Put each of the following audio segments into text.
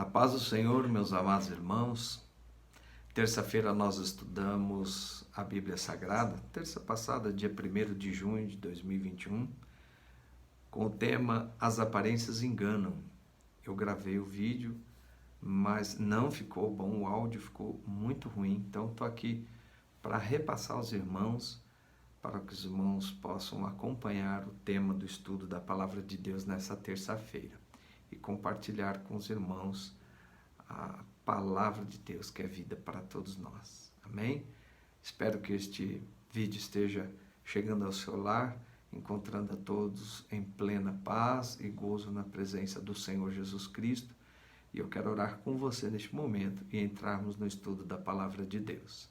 A paz do Senhor, meus amados irmãos. Terça-feira nós estudamos a Bíblia Sagrada, terça passada, dia 1º de junho de 2021, com o tema As Aparências Enganam. Eu gravei o vídeo, mas não ficou bom, o áudio ficou muito ruim, então estou aqui para repassar aos irmãos, para que os irmãos possam acompanhar o tema do estudo da Palavra de Deus nessa terça-feira e compartilhar com os irmãos a Palavra de Deus, que é vida para todos nós. Amém? Espero que este vídeo esteja chegando ao seu lar, encontrando a todos em plena paz e gozo na presença do Senhor Jesus Cristo. E eu quero orar com você neste momento e entrarmos no estudo da Palavra de Deus.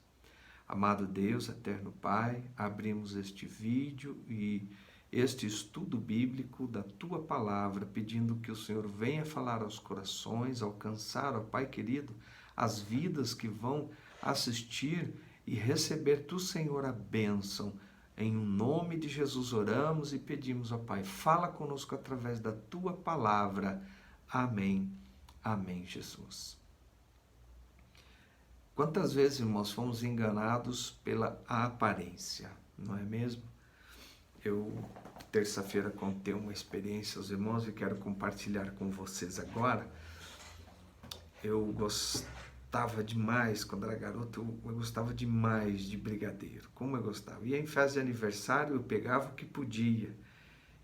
Amado Deus, eterno Pai, abrimos este vídeo e este estudo bíblico da Tua Palavra, pedindo que o Senhor venha falar aos corações, alcançar, ó Pai querido, as vidas que vão assistir e receber do Senhor a bênção. Em nome de Jesus oramos e pedimos, ó Pai, fala conosco através da Tua Palavra. Amém. Amém, Jesus. Quantas vezes, irmãos, fomos enganados pela aparência, não é mesmo? Eu, terça-feira, contei uma experiência aos irmãos e quero compartilhar com vocês agora. Eu gostava demais, quando era garoto, eu gostava demais de brigadeiro. Como eu gostava. Ia em festa de aniversário, eu pegava o que podia.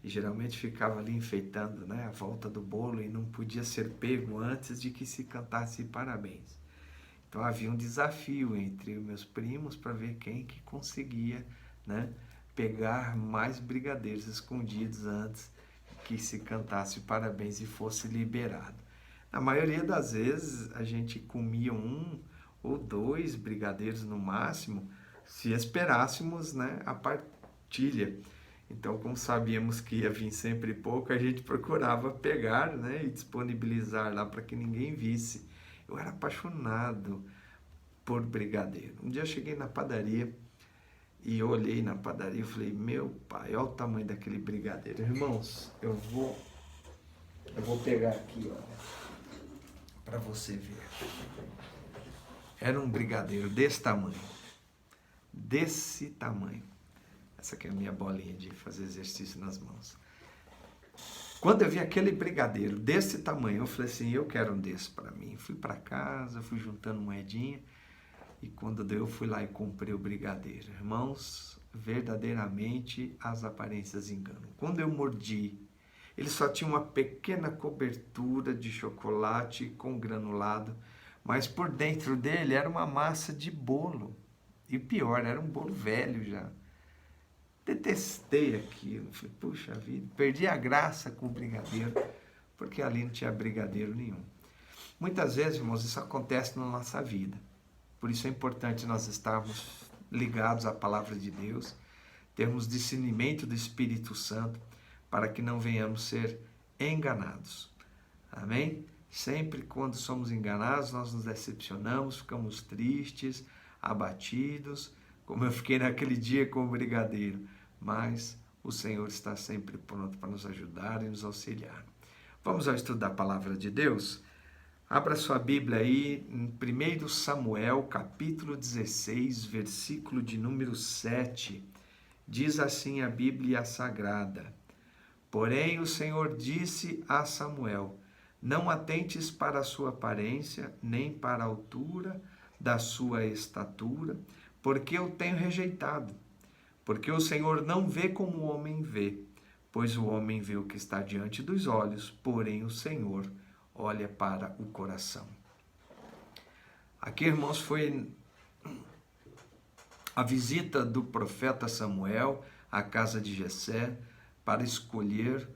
E geralmente ficava ali enfeitando, né, a volta do bolo e não podia ser pego antes de que se cantasse parabéns. Então havia um desafio entre os meus primos para ver quem que conseguia, né, pegar mais brigadeiros escondidos antes que se cantasse parabéns e fosse liberado. Na maioria das vezes a gente comia 1 ou 2 brigadeiros no máximo, se esperássemos, né, a partilha. Então, como sabíamos que ia vir sempre pouco, a gente procurava pegar, né, e disponibilizar lá para que ninguém visse. Eu era apaixonado por brigadeiro. Um dia eu cheguei na padaria e eu olhei na padaria e falei, meu pai, olha o tamanho daquele brigadeiro. Irmãos, eu vou pegar aqui, olha, para você ver. Era um brigadeiro desse tamanho. Desse tamanho. Essa aqui é a minha bolinha de fazer exercício nas mãos. Quando eu vi aquele brigadeiro desse tamanho, eu falei assim, eu quero um desse para mim. Fui para casa, fui juntando moedinha. E quando deu, eu fui lá e comprei o brigadeiro. Irmãos, verdadeiramente as aparências enganam. Quando eu mordi, ele só tinha uma pequena cobertura de chocolate com granulado, mas por dentro dele era uma massa de bolo. E pior, era um bolo velho já. Detestei aquilo. Falei, puxa vida, perdi a graça com o brigadeiro, porque ali não tinha brigadeiro nenhum. Muitas vezes, irmãos, isso acontece na nossa vida. Por isso é importante nós estarmos ligados à Palavra de Deus, termos discernimento do Espírito Santo, para que não venhamos ser enganados. Amém? Sempre quando somos enganados, nós nos decepcionamos, ficamos tristes, abatidos, como eu fiquei naquele dia com o brigadeiro. Mas o Senhor está sempre pronto para nos ajudar e nos auxiliar. Vamos ao estudo da Palavra de Deus? Abra sua Bíblia aí em 1 Samuel, capítulo 16, versículo de número 7. Diz assim a Bíblia Sagrada. Porém o Senhor disse a Samuel, não atentes para a sua aparência, nem para a altura da sua estatura, porque eu tenho rejeitado. Porque o Senhor não vê como o homem vê, pois o homem vê o que está diante dos olhos, porém o Senhor olha para o coração. Aqui, irmãos, foi a visita do profeta Samuel à casa de Jessé para escolher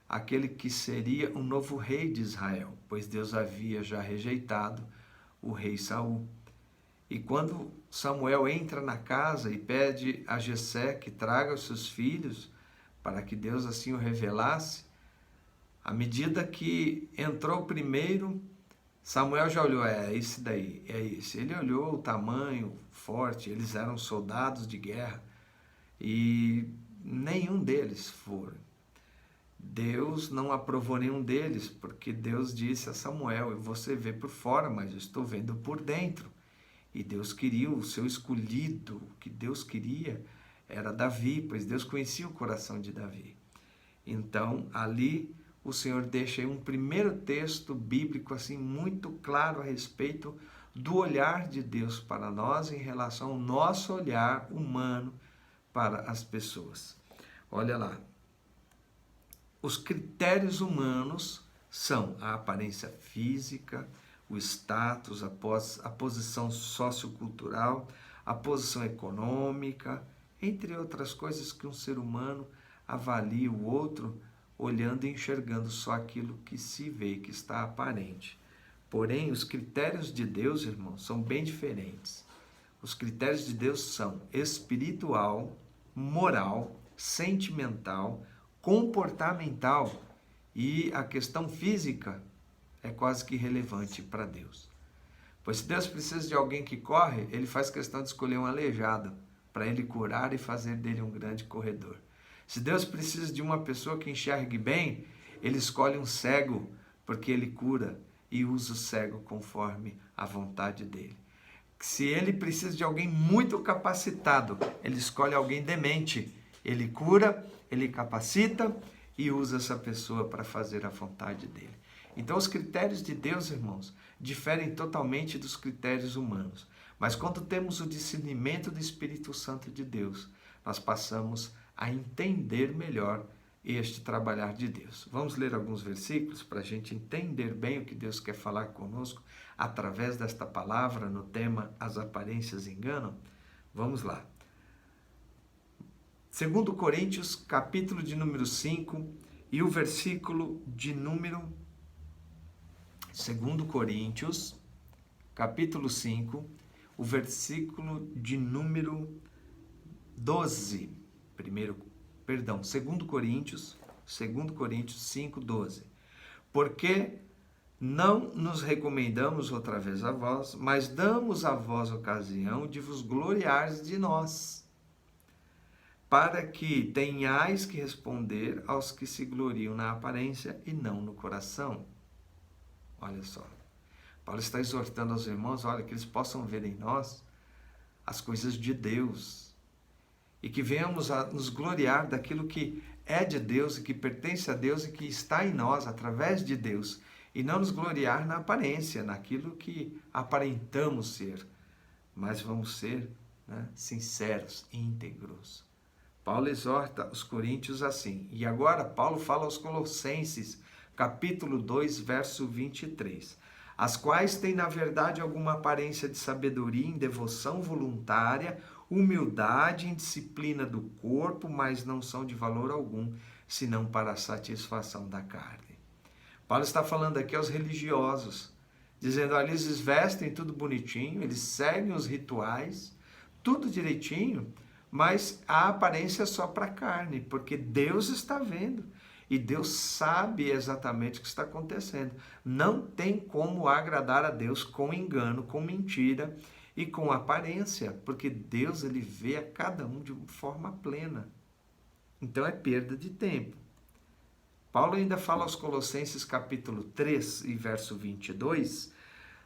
aquele que seria o novo rei de Israel, pois Deus havia já rejeitado o rei Saul. E quando Samuel entra na casa e pede a Jessé que traga os seus filhos para que Deus assim o revelasse, à medida que entrou primeiro, Samuel já olhou, é esse daí, é esse. Ele olhou o tamanho forte, eles eram soldados de guerra e nenhum deles foram. Deus não aprovou nenhum deles, porque Deus disse a Samuel: você vê por fora, mas eu estou vendo por dentro. E Deus queria o seu escolhido, o que Deus queria era Davi, pois Deus conhecia o coração de Davi. Então, ali o Senhor deixa aí um primeiro texto bíblico assim muito claro a respeito do olhar de Deus para nós em relação ao nosso olhar humano para as pessoas. Olha lá. Os critérios humanos são a aparência física, o status, a posição sociocultural, a posição econômica, entre outras coisas que um ser humano avalia o outro olhando e enxergando só aquilo que se vê, que está aparente. Porém, os critérios de Deus, irmãos, são bem diferentes. Os critérios de Deus são espiritual, moral, sentimental, comportamental, e a questão física é quase que irrelevante para Deus. Pois se Deus precisa de alguém que corre, ele faz questão de escolher um aleijado para ele curar e fazer dele um grande corredor. Se Deus precisa de uma pessoa que enxergue bem, ele escolhe um cego, porque ele cura e usa o cego conforme a vontade dele. Se ele precisa de alguém muito capacitado, ele escolhe alguém demente. Ele cura, ele capacita e usa essa pessoa para fazer a vontade dele. Então, os critérios de Deus, irmãos, diferem totalmente dos critérios humanos. Mas quando temos o discernimento do Espírito Santo de Deus, nós passamos a entender melhor este trabalhar de Deus. Vamos ler alguns versículos para a gente entender bem o que Deus quer falar conosco através desta palavra no tema As Aparências Enganam? Vamos lá. 2 Coríntios, capítulo de número 5 e o versículo de número... 2 Coríntios, capítulo 5, o versículo de número 12. 2 Coríntios 5, 12. Porque não nos recomendamos outra vez a vós, mas damos a vós ocasião de vos gloriares de nós, para que tenhais que responder aos que se gloriam na aparência e não no coração. Olha só, Paulo está exortando aos irmãos, olha, que eles possam ver em nós as coisas de Deus e que venhamos a nos gloriar daquilo que é de Deus e que pertence a Deus e que está em nós através de Deus, e não nos gloriar na aparência, naquilo que aparentamos ser, mas vamos ser, sinceros, íntegros. Paulo exorta os coríntios assim, e agora Paulo fala aos colossenses, capítulo 2, verso 23, as quais têm na verdade alguma aparência de sabedoria em devoção voluntária, humildade em disciplina do corpo, mas não são de valor algum, senão para a satisfação da carne. Paulo está falando aqui aos religiosos, dizendo, olha, eles vestem tudo bonitinho, eles seguem os rituais, tudo direitinho, mas a aparência é só para a carne, porque Deus está vendo. E Deus sabe exatamente o que está acontecendo. Não tem como agradar a Deus com engano, com mentira e com aparência, porque Deus ele vê a cada um de forma plena. Então é perda de tempo. Paulo ainda fala aos Colossenses capítulo 3 e verso 22,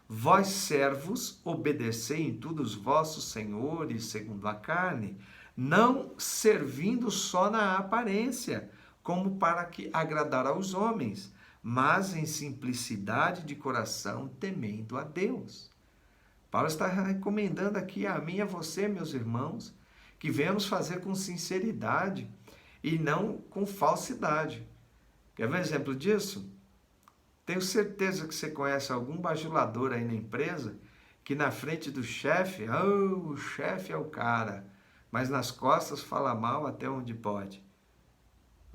vós servos, obedecei em tudo os vossos senhores segundo a carne, não servindo só na aparência, como para que agradar aos homens, mas em simplicidade de coração, temendo a Deus. Paulo está recomendando aqui a mim e a você, meus irmãos, que venhamos fazer com sinceridade e não com falsidade. Quer ver um exemplo disso? Tenho certeza que você conhece algum bajulador aí na empresa que na frente do chefe, o chefe é o cara, mas nas costas fala mal até onde pode.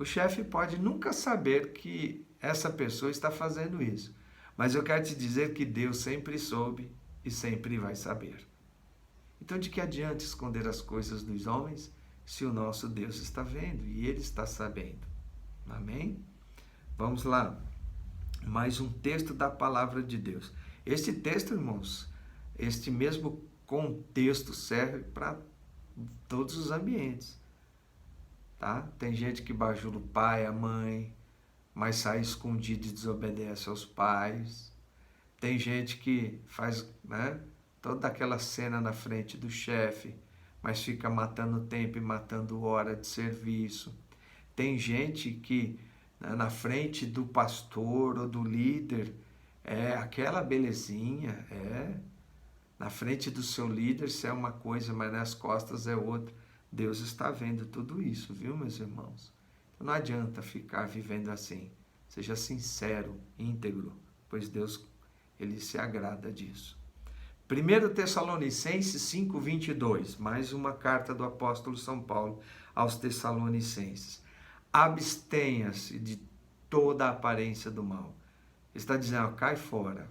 O chefe pode nunca saber que essa pessoa está fazendo isso, mas eu quero te dizer que Deus sempre soube e sempre vai saber. Então, de que adianta esconder as coisas dos homens se o nosso Deus está vendo e Ele está sabendo? Amém? Vamos lá. Mais um texto da palavra de Deus. Este texto, irmãos, este mesmo contexto serve para todos os ambientes. Tá? Tem gente que bajula o pai, a mãe, mas sai escondido e desobedece aos pais. Tem gente que faz, né, toda aquela cena na frente do chefe, mas fica matando tempo e matando hora de serviço. Tem gente que, né, na frente do pastor ou do líder, é aquela belezinha, na frente do seu líder você é uma coisa, mas nas costas é outra. Deus está vendo tudo isso, viu, meus irmãos? Então não adianta ficar vivendo assim. Seja sincero, íntegro, pois Deus, ele se agrada disso. 1 Tessalonicenses 5:22, mais uma carta do apóstolo São Paulo aos Tessalonicenses. Abstenha-se de toda a aparência do mal. Está dizendo, cai fora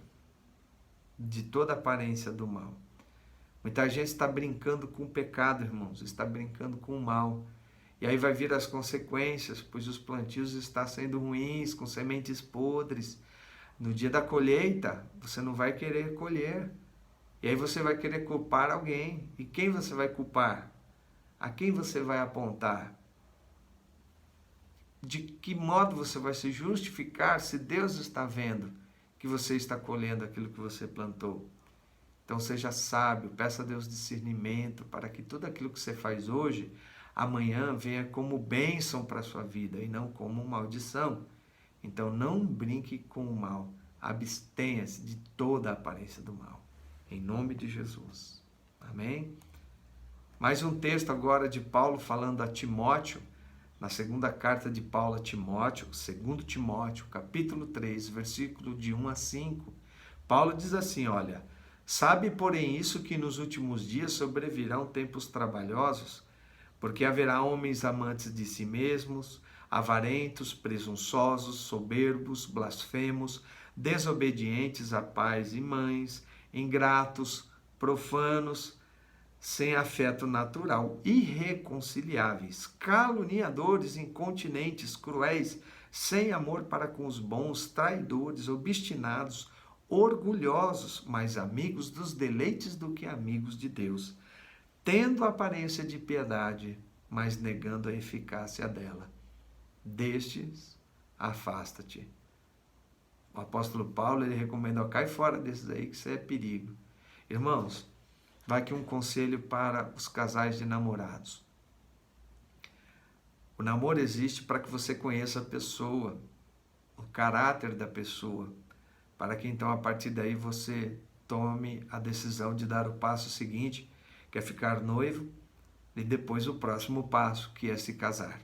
de toda a aparência do mal. Muita gente está brincando com o pecado, irmãos, está brincando com o mal. E aí vai vir as consequências, pois os plantios estão sendo ruins, com sementes podres. No dia da colheita, você não vai querer colher. E aí você vai querer culpar alguém. E quem você vai culpar? A quem você vai apontar? De que modo você vai se justificar se Deus está vendo que você está colhendo aquilo que você plantou? Então seja sábio, peça a Deus discernimento para que tudo aquilo que você faz hoje, amanhã venha como bênção para a sua vida e não como maldição. Então não brinque com o mal, abstenha-se de toda a aparência do mal. Em nome de Jesus. Amém? Mais um texto agora de Paulo falando a Timóteo, na segunda carta de Paulo a Timóteo, 2 Timóteo, capítulo 3, versículo de 1 a 5. Paulo diz assim, olha, sabe, porém, isso que nos últimos dias sobrevirão tempos trabalhosos, porque haverá homens amantes de si mesmos, avarentos, presunçosos, soberbos, blasfemos, desobedientes a pais e mães, ingratos, profanos, sem afeto natural, irreconciliáveis, caluniadores, incontinentes, cruéis, sem amor para com os bons, traidores, obstinados, orgulhosos, mais amigos dos deleites do que amigos de Deus, tendo aparência de piedade, mas negando a eficácia dela. Destes, afasta-te. O apóstolo Paulo, ele recomenda, cai fora desses aí, que isso é perigo. Irmãos, vai aqui um conselho para os casais de namorados. O namoro existe para que você conheça a pessoa, o caráter da pessoa, para que então a partir daí você tome a decisão de dar o passo seguinte, que é ficar noivo, e depois o próximo passo, que é se casar.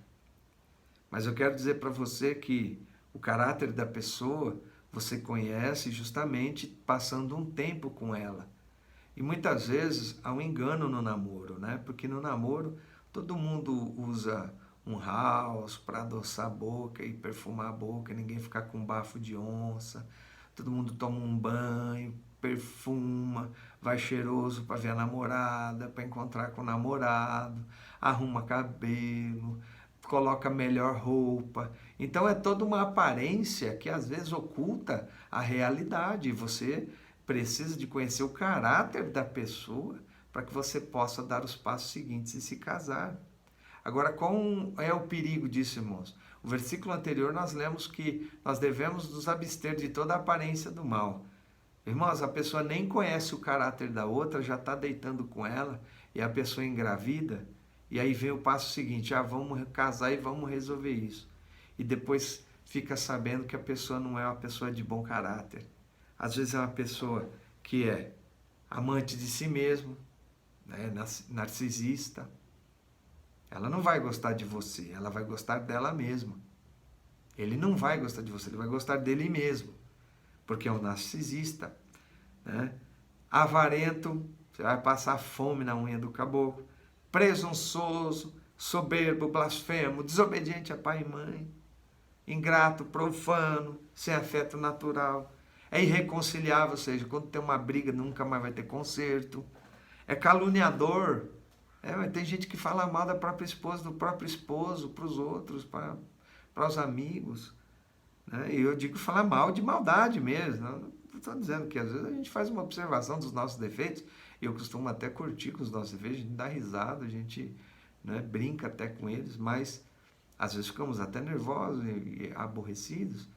Mas eu quero dizer para você que o caráter da pessoa você conhece justamente passando um tempo com ela. E muitas vezes há um engano no namoro, né? Porque no namoro todo mundo usa um house para adoçar a boca e perfumar a boca, ninguém ficar com bafo de onça. Todo mundo toma um banho, perfuma, vai cheiroso para ver a namorada, para encontrar com o namorado, arruma cabelo, coloca melhor roupa. Então é toda uma aparência que às vezes oculta a realidade. Você precisa de conhecer o caráter da pessoa para que você possa dar os passos seguintes e se casar. Agora, qual é o perigo disso, irmãos? O versículo anterior nós lemos que nós devemos nos abster de toda a aparência do mal. Irmãos, a pessoa nem conhece o caráter da outra, já está deitando com ela, e a pessoa engravida, e aí vem o passo seguinte, vamos casar e vamos resolver isso. E depois fica sabendo que a pessoa não é uma pessoa de bom caráter. Às vezes é uma pessoa que é amante de si mesmo, né, narcisista. Ela não vai gostar de você, ela vai gostar dela mesma. Ele não vai gostar de você, ele vai gostar dele mesmo, porque é um narcisista, né? Avarento, você vai passar fome na unha do caboclo. Presunçoso, soberbo, blasfemo, desobediente a pai e mãe. Ingrato, profano, sem afeto natural. É irreconciliável, ou seja, quando tem uma briga nunca mais vai ter conserto. É caluniador. Tem gente que fala mal da própria esposa, do próprio esposo, para os outros, para os amigos. Né? E eu digo falar mal de maldade mesmo. Não estou dizendo que às vezes a gente faz uma observação dos nossos defeitos, e eu costumo até curtir com os nossos defeitos, a gente dá risada, a gente, né, brinca até com eles, mas Às vezes ficamos até nervosos e aborrecidos,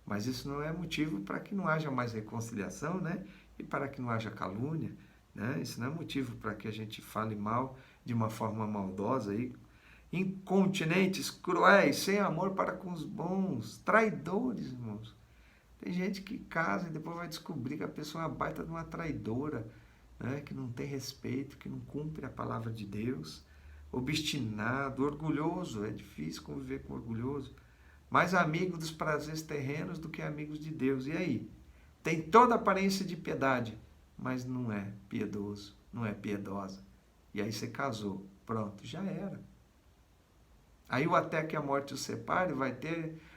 mas isso não é motivo para que não haja mais reconciliação, né? E para que não haja calúnia, né? Isso não é motivo para que a gente fale mal de uma forma maldosa aí. Incontinentes, cruéis, sem amor para com os bons, traidores, irmãos. Tem gente que casa e depois vai descobrir que a pessoa é uma baita de uma traidora, né? Que não tem respeito, que não cumpre a palavra de Deus. Obstinado, orgulhoso, é difícil conviver com orgulhoso. Mais amigo dos prazeres terrenos do que amigos de Deus. E aí? Tem toda a aparência de piedade, mas não é piedoso, não é piedosa. E aí você casou, pronto, já era. Aí o até que a morte o separe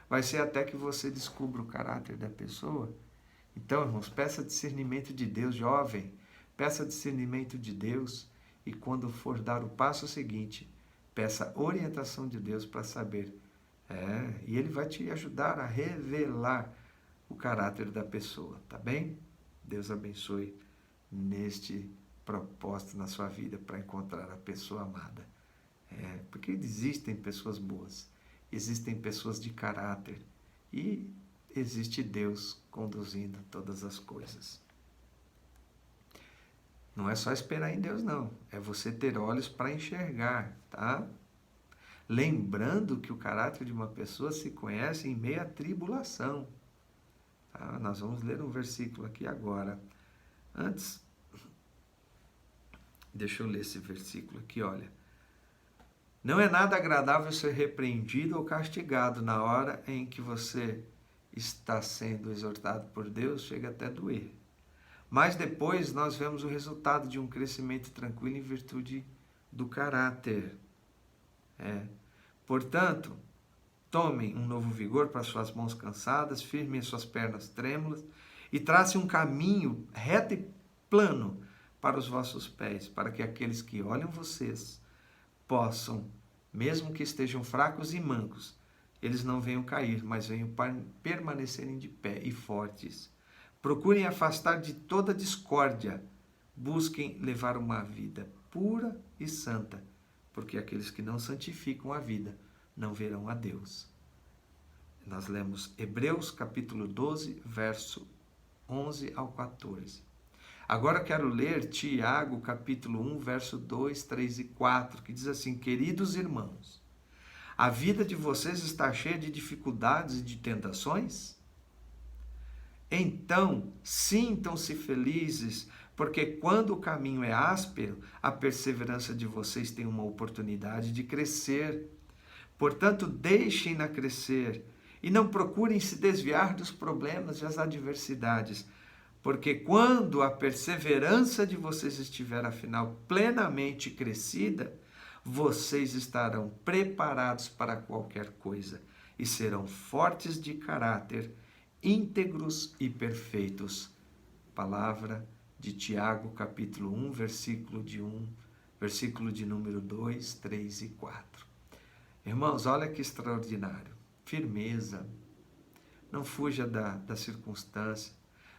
vai ser até que você descubra o caráter da pessoa. Então, irmãos, peça discernimento de Deus, jovem. Peça discernimento de Deus e quando for dar o passo seguinte, peça orientação de Deus para saber. E Ele vai te ajudar a revelar o caráter da pessoa, tá bem? Deus abençoe neste propósito na sua vida para encontrar a pessoa amada. Porque existem pessoas boas, existem pessoas de caráter e existe Deus conduzindo todas as coisas. Não é só esperar em Deus, não. É você ter olhos para enxergar, tá? Lembrando que o caráter de uma pessoa se conhece em meio à tribulação. Tá? Nós vamos ler um versículo aqui agora. Antes, deixa eu ler esse versículo aqui, olha. Não é nada agradável ser repreendido ou castigado na hora em que você está sendo exortado por Deus, chega até a doer. Mas depois nós vemos o resultado de um crescimento tranquilo em virtude do caráter. Portanto, tomem um novo vigor para suas mãos cansadas, firmem suas pernas trêmulas e tracem um caminho reto e plano para os vossos pés, para que aqueles que olham vocês possam, mesmo que estejam fracos e mancos, eles não venham cair, mas venham permanecerem de pé e fortes. Procurem afastar de toda discórdia, busquem levar uma vida pura e santa, porque aqueles que não santificam a vida não verão a Deus. Nós lemos Hebreus capítulo 12, verso 11 ao 14. Agora quero ler Tiago capítulo 1, verso 2, 3 e 4, que diz assim: queridos irmãos, a vida de vocês está cheia de dificuldades e de tentações? Então, sintam-se felizes, porque quando o caminho é áspero, a perseverança de vocês tem uma oportunidade de crescer. Portanto, deixem-na crescer e não procurem se desviar dos problemas e das adversidades, porque quando a perseverança de vocês estiver, afinal, plenamente crescida, vocês estarão preparados para qualquer coisa e serão fortes de caráter, íntegros e perfeitos. Palavra de Tiago, capítulo 1, versículo de número 2, 3 e 4. Irmãos, olha que extraordinário. Firmeza. Não fuja da circunstância.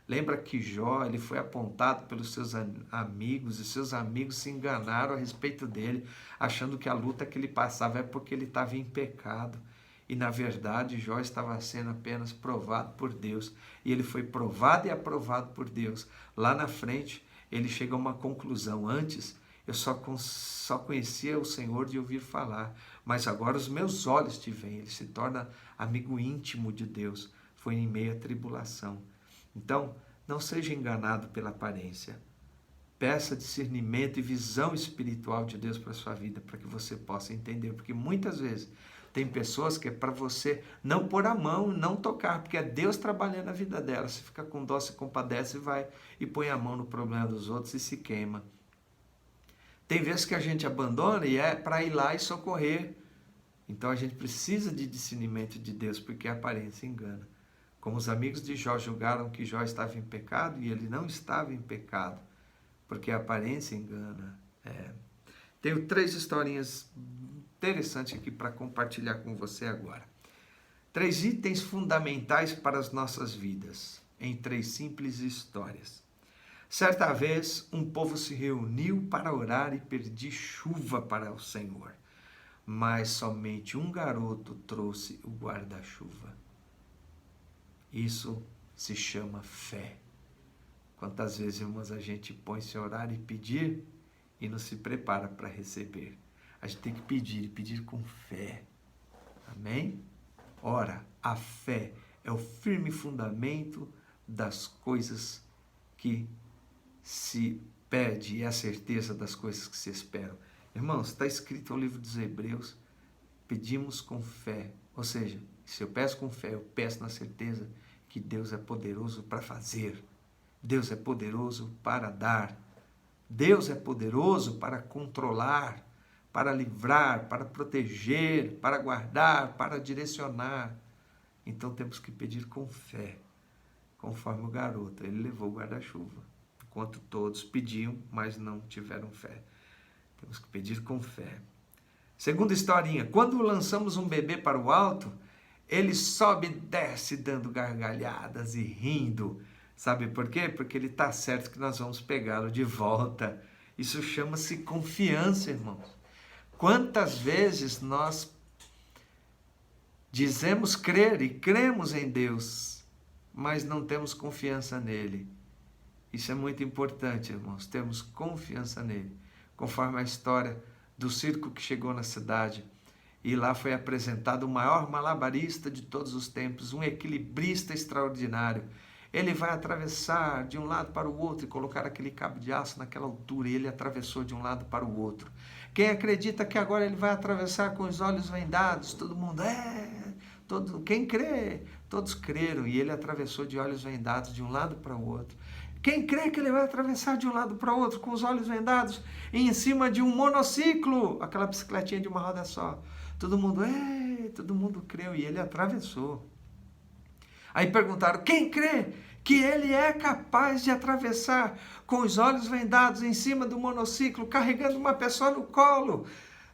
Lembra que Jó, ele foi apontado pelos seus amigos, e seus amigos se enganaram a respeito dele, achando que a luta que ele passava é porque ele estava em pecado. E, na verdade, Jó estava sendo apenas provado por Deus. E ele foi provado e aprovado por Deus. Lá na frente, ele chega a uma conclusão. Antes, eu só conhecia o Senhor de ouvir falar. Mas agora os meus olhos te veem. Ele se torna amigo íntimo de Deus. Foi em meio à tribulação. Então, não seja enganado pela aparência. Peça discernimento e visão espiritual de Deus para a sua vida, para que você possa entender. Porque muitas vezes tem pessoas que é para você não pôr a mão, não tocar, porque é Deus trabalhando na vida dela. Você fica com dó, se compadece e põe a mão no problema dos outros e se queima. Tem vezes que a gente abandona e é para ir lá e socorrer. Então a gente precisa de discernimento de Deus, porque a aparência engana. Como os amigos de Jó julgaram que Jó estava em pecado, e ele não estava em pecado, porque a aparência engana. Tenho 3 historinhas interessantes aqui para compartilhar com você agora. 3 itens fundamentais para as nossas vidas, em 3 simples histórias. Certa vez, um povo se reuniu para orar e pedir chuva para o Senhor. mas somente um garoto trouxe o guarda-chuva. Isso se chama fé. Quantas vezes, irmãos, a gente põe-se a orar e pedir e não se prepara para receber. A gente tem que pedir com fé. Amém? Ora, a fé é o firme fundamento das coisas que se pede e a certeza das coisas que se esperam. Irmãos, está escrito no livro dos Hebreus, pedimos com fé. Ou seja, se eu peço com fé, eu peço na certeza que Deus é poderoso para fazer. Deus é poderoso para dar. Deus é poderoso para controlar, para livrar, para proteger, para guardar, para direcionar. Então temos que pedir com fé, conforme o garoto. Ele levou o guarda-chuva, enquanto todos pediam, mas não tiveram fé. Temos que pedir com fé. Segunda historinha, quando lançamos um bebê para o alto, ele sobe e desce dando gargalhadas e rindo. Sabe por quê? Porque ele está certo que nós vamos pegá-lo de volta. Isso chama-se confiança, irmãos. Quantas vezes nós dizemos crer e cremos em Deus, mas não temos confiança nele. Isso é muito importante, irmãos, termos confiança nele. Conforme a história do circo que chegou na cidade, e lá foi apresentado o maior malabarista de todos os tempos, um equilibrista extraordinário. Ele vai atravessar de um lado para o outro e colocar aquele cabo de aço naquela altura, e ele atravessou de um lado para o outro. Quem acredita que agora ele vai atravessar com os olhos vendados? Todo mundo, quem crê? Todos creram, e ele atravessou de olhos vendados de um lado para o outro. Quem crê que ele vai atravessar de um lado para o outro com os olhos vendados e em cima de um monociclo, aquela bicicletinha de uma roda só? Todo mundo creu, e ele atravessou. Aí perguntaram, quem crê que ele é capaz de atravessar com os olhos vendados em cima do monociclo, carregando uma pessoa no colo?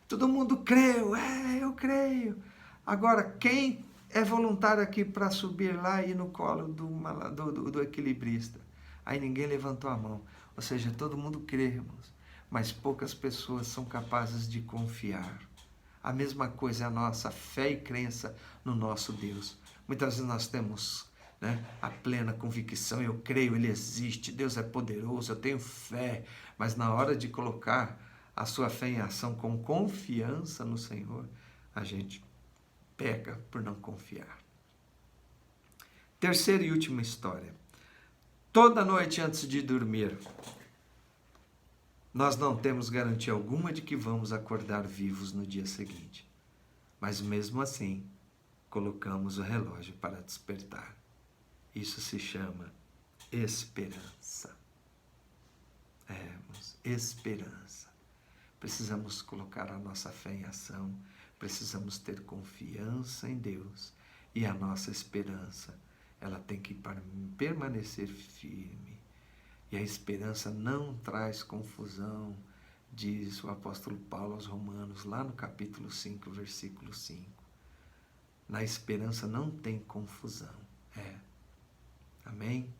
Todo mundo creu, eu creio. Agora, quem é voluntário aqui para subir lá e ir no colo do equilibrista? Aí ninguém levantou a mão. Ou seja, todo mundo crê, irmãos, mas poucas pessoas são capazes de confiar. A mesma coisa é a nossa fé e crença no nosso Deus. Muitas vezes nós temos, a plena convicção, eu creio, Ele existe, Deus é poderoso, eu tenho fé, mas na hora de colocar a sua fé em ação com confiança no Senhor, a gente peca por não confiar. Terceira e última história. Toda noite antes de dormir, nós não temos garantia alguma de que vamos acordar vivos no dia seguinte. Mas mesmo assim, colocamos o relógio para despertar. Isso se chama esperança. Esperança. Precisamos colocar a nossa fé em ação, precisamos ter confiança em Deus, e a nossa esperança, ela tem que permanecer firme. E a esperança não traz confusão, diz o apóstolo Paulo aos Romanos, lá no capítulo 5, versículo 5. Na esperança não tem confusão. Amém?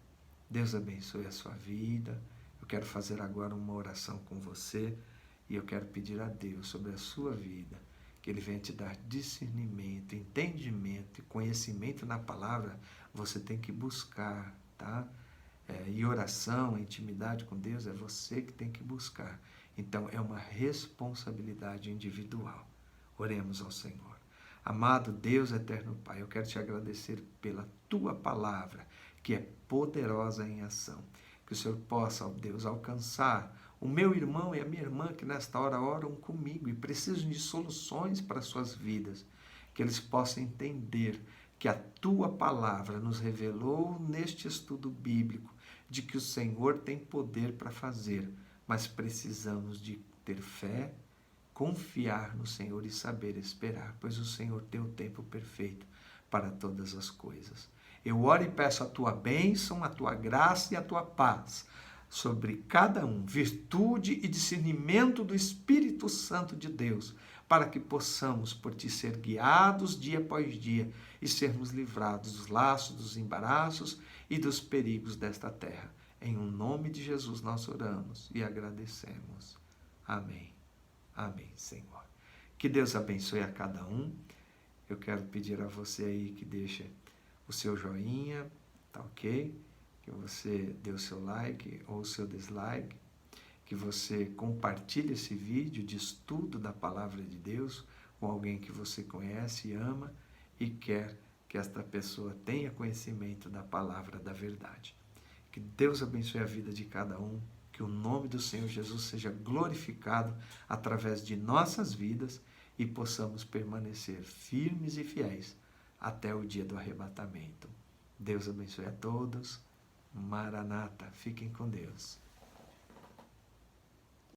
Deus abençoe a sua vida. Eu quero fazer agora uma oração com você, e eu quero pedir a Deus sobre a sua vida, que Ele venha te dar discernimento, entendimento e conhecimento na palavra. Você tem que buscar, tá? E oração, intimidade com Deus, é você que tem que buscar. Então, é uma responsabilidade individual. Oremos ao Senhor. Amado Deus, eterno Pai, eu quero te agradecer pela tua palavra, que é poderosa em ação. Que o Senhor possa, ó Deus, alcançar o meu irmão e a minha irmã que nesta hora oram comigo e precisam de soluções para suas vidas. Que eles possam entender que a tua palavra nos revelou neste estudo bíblico de que o Senhor tem poder para fazer, mas precisamos de ter fé, confiar no Senhor e saber esperar, pois o Senhor tem o tempo perfeito para todas as coisas. Eu oro e peço a tua bênção, a tua graça e a tua paz sobre cada um, virtude e discernimento do Espírito Santo de Deus, para que possamos por ti ser guiados dia após dia e sermos livrados dos laços, dos embaraços e dos perigos desta terra. Em um nome de Jesus nós oramos e agradecemos. Amém. Amém, Senhor. Que Deus abençoe a cada um. Eu quero pedir a você aí que deixe o seu joinha, tá ok? Que você dê o seu like ou o seu dislike, que você compartilhe esse vídeo de estudo da Palavra de Deus com alguém que você conhece e ama e quer que esta pessoa tenha conhecimento da Palavra da verdade. Que Deus abençoe a vida de cada um, que o nome do Senhor Jesus seja glorificado através de nossas vidas e possamos permanecer firmes e fiéis até o dia do arrebatamento. Deus abençoe a todos. Maranata, fiquem com Deus.